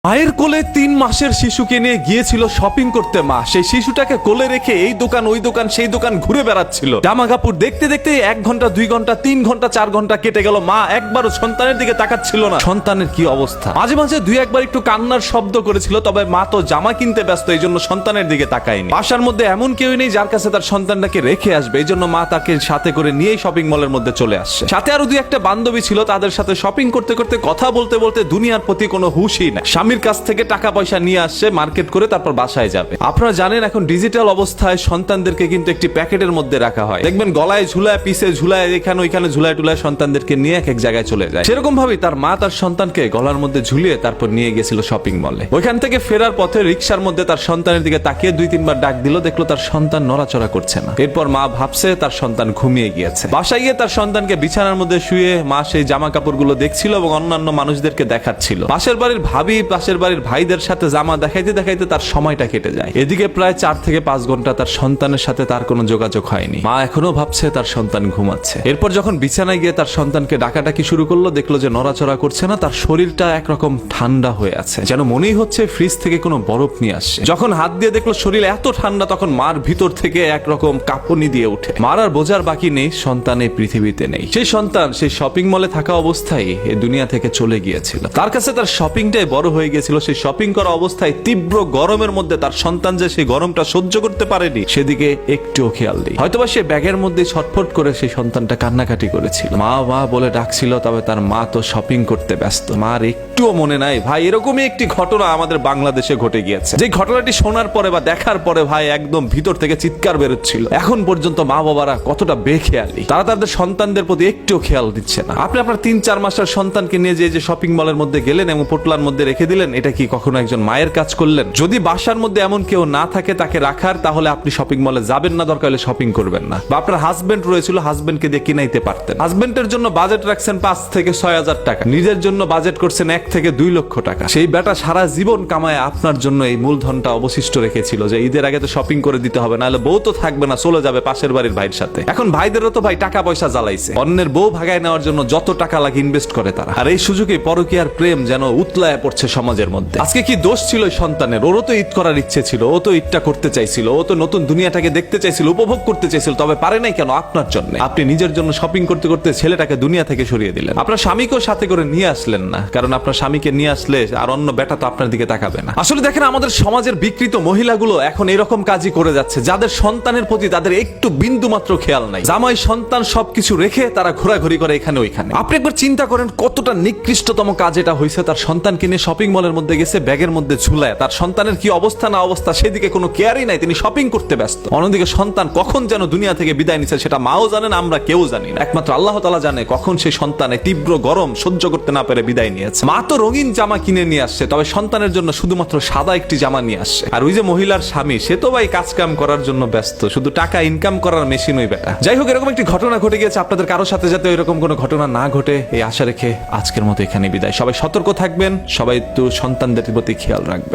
মায়ের কোলে ৩ মাসের শিশুকে নিয়ে গিয়েছিল শপিং করতে মা। সেই শিশুটাকে কোলে রেখে এই দোকান ওই দোকান সেই দোকান ঘুরে বেড়াচ্ছিল। জামা কাপড় দেখতে দেখতে 1 ঘন্টা 2 ঘন্টা 3 ঘন্টা 4 ঘন্টা কেটে গেল। মা একবারও সন্তানের দিকে তাকাচ্ছিল না। সন্তানের কি অবস্থা! মাঝে মাঝে 2-1 বার একটু কান্নার শব্দ করেছিল, তবে মা তো জামা কিনতে ব্যস্ত, এই জন্য সন্তানের দিকে তাকায়নি। বাসার মধ্যে এমন কেউ নেই যার কাছে তার সন্তানটাকে রেখে আসবে, এই জন্য মা তাকে সাথে করে নিয়েই শপিং মলের মধ্যে চলে আসছে। সাথে আরো 2-1টা বান্ধবী ছিল, তাদের সাথে শপিং করতে করতে কথা বলতে বলতে দুনিয়ার প্রতি কোনো হুঁশই না। স্বামীর কাছ থেকে টাকা পয়সা নিয়ে আসছে, মার্কেট করে তারপর বাসায় যাবে। আপনারা জানেন এখন ডিজিটাল অবস্থায় সন্তানদেরকে কিন্তু একটি প্যাকেটের মধ্যে রাখা হয়। দেখবেন গলায় ঝুলায়, পিছে ঝুলায়, এখানে ওইখানে ঝুলায় টুলায় সন্তানদেরকে নিয়ে এক এক জায়গায় চলে যায়। সেরকম ভাবেই তার মা তার সন্তানকে গলার মধ্যে ঝুলিয়ে তারপর নিয়ে গেছিল শপিং মলে। ওইখান থেকে ফেরার পথে রিক্সার মধ্যে তার সন্তানের দিকে তাকিয়ে 2-3 বার ডাক দিল, দেখলো তার সন্তান নড়াচড়া করছে না। এরপর মা ভাবছে তার সন্তান ঘুমিয়ে গিয়েছে। বাসায় গিয়ে তার সন্তানকে বিছানার মধ্যে শুয়ে মা সেই জামা কাপড়গুলো দেখছিল এবং অন্যান্য মানুষদেরকে দেখাচ্ছিল। পাশের বাড়ির ভাবি, পাশের বাড়ির ভাইদের সাথে জামা দেখাইতে দেখাইতে তার সময়টা কেটে যায়। এদিকে প্রায় 4 থেকে 5 ঘন্টা তার সন্তানের সাথে তার কোনো যোগাযোগ হয়নি। মা এখনো ভাবছে তার সন্তান ঘুমাচ্ছে। এরপর যখন বিছানায় গিয়ে তার সন্তানকে ডাকাডাকি শুরু করলো, দেখলো যে নড়াচড়া করছে না, তার শরীরটা একরকম ঠান্ডা হয়ে আছে, যেন মনেই হচ্ছে ফ্রিজ থেকে কোনো বরফ নিয়ে আসছে। যখন হাত দিয়ে দেখলো শরীর এত ঠান্ডা, তখন মার ভিতর থেকে একরকম কাঁপুনি দিয়ে উঠে। মার আর বোঝার বাকি নেই সন্তান এই পৃথিবীতে নেই। সেই সন্তান সেই শপিং মলে থাকা অবস্থায় এই দুনিয়া থেকে চলে গিয়েছিল। তার কাছে তার শপিংটাই বড় হয়ে গিয়েছিল। সেই শপিং করা অবস্থায় তীব্র গরমের মধ্যে তার সন্তান যে সেই গরমটা সহ্য করতে পারেনি, সেদিকে একটুও খেয়াল নেই। হয়তোবা সে ব্যাগের মধ্যে ছটফট করে সেই সন্তানটা কান্নাকাটি করেছিল, মা মা বলে ডাকছিল, তবে তার মা তো শপিং করতে ব্যস্ত। মার একটুও মনে নাই। ভাই, এরকমই একটি ঘটনা আমাদের বাংলাদেশে ঘটে গিয়েছে। যে ঘটনাটি শোনার পরে বা দেখার পরে ভাই একদম ভিতর থেকে চিৎকার বেরোচ্ছিল। এখন পর্যন্ত মা বাবারা কতটা বেখেয়ালি, তারা তাদের সন্তানদের প্রতি একটুও খেয়াল দিচ্ছে না। আপনি আপনার 3-4 মাসের সন্তানকে নিয়ে যে শপিং মলের মধ্যে গেলেন এবং পোটলার মধ্যে রেখে দিলেন, এটা কি কখনো একজন মায়ের কাজ করলেন? যদি বাসার মধ্যে এমন কেউ না থাকে তাকে রাখার, তাহলে আপনি শপিং মলে যাবেন না, দরকার হলে শপিং করবেন না। বা আপনার হাজবেন্ড রয়েছিল, হাজবেন্ডকে দিয়ে কিনাইতে পারতেন। হাজবেন্ডের জন্য বাজেট রাখছেন 5 থেকে 6 হাজার টাকা, নিজের জন্য বাজেট করছেন 1 থেকে 2 লক্ষ টাকা। সেই বেটা সারা জীবন কামায় আপনার জন্য এই মূলধনটা অবশিষ্ট রেখেছিল যে ঈদের আগে তো শপিং করে দিতে হবে, নাহলে বউ তো থাকবে না, চলে যাবে পাশের বাড়ির ভাইয়ের সাথে। এখন ভাইদেরও তো ভাই টাকা পয়সা জ্বালাইছে, অন্যের বউ ভাগায় নেওয়ার জন্য যত টাকা লাগে ইনভেস্ট করে তারা। আর এই সুযোগে পরকীয়ার প্রেম যেন উতলায় পড়ছে সমাজের মধ্যে। আজকে কি দোষ ছিল সন্তানের? ওরও তো ঈদ করার ইচ্ছে ছিল, ও তো ঈদটা করতে চাইছিল, ও তো নতুন দুনিয়াটাকে দেখতে চাইছিল, উপভোগ করতে চাইছিল, তবে পারে নাই কেন? আপনার জন্য। আপনি নিজের জন্য শপিং করতে করতে ছেলেটাকে দুনিয়া থেকে সরিয়ে দিলেন। আপনার স্বামীকেও সাথে করে নিয়ে আসলেন না, কারণ আপনার স্বামীকে নিয়ে আসলে আর অন্য বেটা তো আপনার দিকে তাকাবে না। আসলে দেখেন, আমাদের সমাজের বিকৃত মহিলাগুলো এখন এরকম কাজই করে যাচ্ছে, যাদের সন্তানের প্রতি তাদের একটু বিন্দু মাত্র খেয়াল নাই। জামাই সন্তান সবকিছু রেখে তারা ঘোরাঘুরি করে এখানে ওইখানে। আপনি একবার চিন্তা করেন কতটা নিকৃষ্টতম কাজ এটা হয়েছে। তার সন্তানকে নিয়ে শপিং মলের মধ্যে গেছে, ব্যাগের মধ্যে ঝুলায়। তার সন্তানের কি অবস্থা না অবস্থা সেদিকে কোনো কেয়ারই নাই, তিনি শপিং করতে ব্যস্ত। অন্যদিকে সন্তান কখন যেন দুনিয়া থেকে বিদায় নিচ্ছে, সেটা মাও জানেন, আমরা কেউ জানি না। একমাত্র আল্লাহ তাআলা জানে কখন সেই সন্তানের তীব্র গরম সহ্য করতে না পেরে বিদায় নিয়েছে। মা তো রঙিন জামা কিনে নিয়ে আসছে, তবে সন্তানের জন্য শুধুমাত্র সাদা একটি জামা নিয়ে আসছে। আর ওই যে মহিলার স্বামী, সে তো ভাই কাজ কাম করার জন্য ব্যস্ত, শুধু টাকা ইনকাম করার মেশিন ওই বেটা। যাই হোক, এরকম একটি ঘটনা ঘটে গেছে। আপনাদের কারোর সাথে যাতে এরকম কোনো ঘটনা না ঘটে, এই আশা রেখে আজকের মতো এখানে বিদায়। সবাই সতর্ক থাকবেন, সবাই একটু সন্তানদের প্রতি খেয়াল রাখবেন।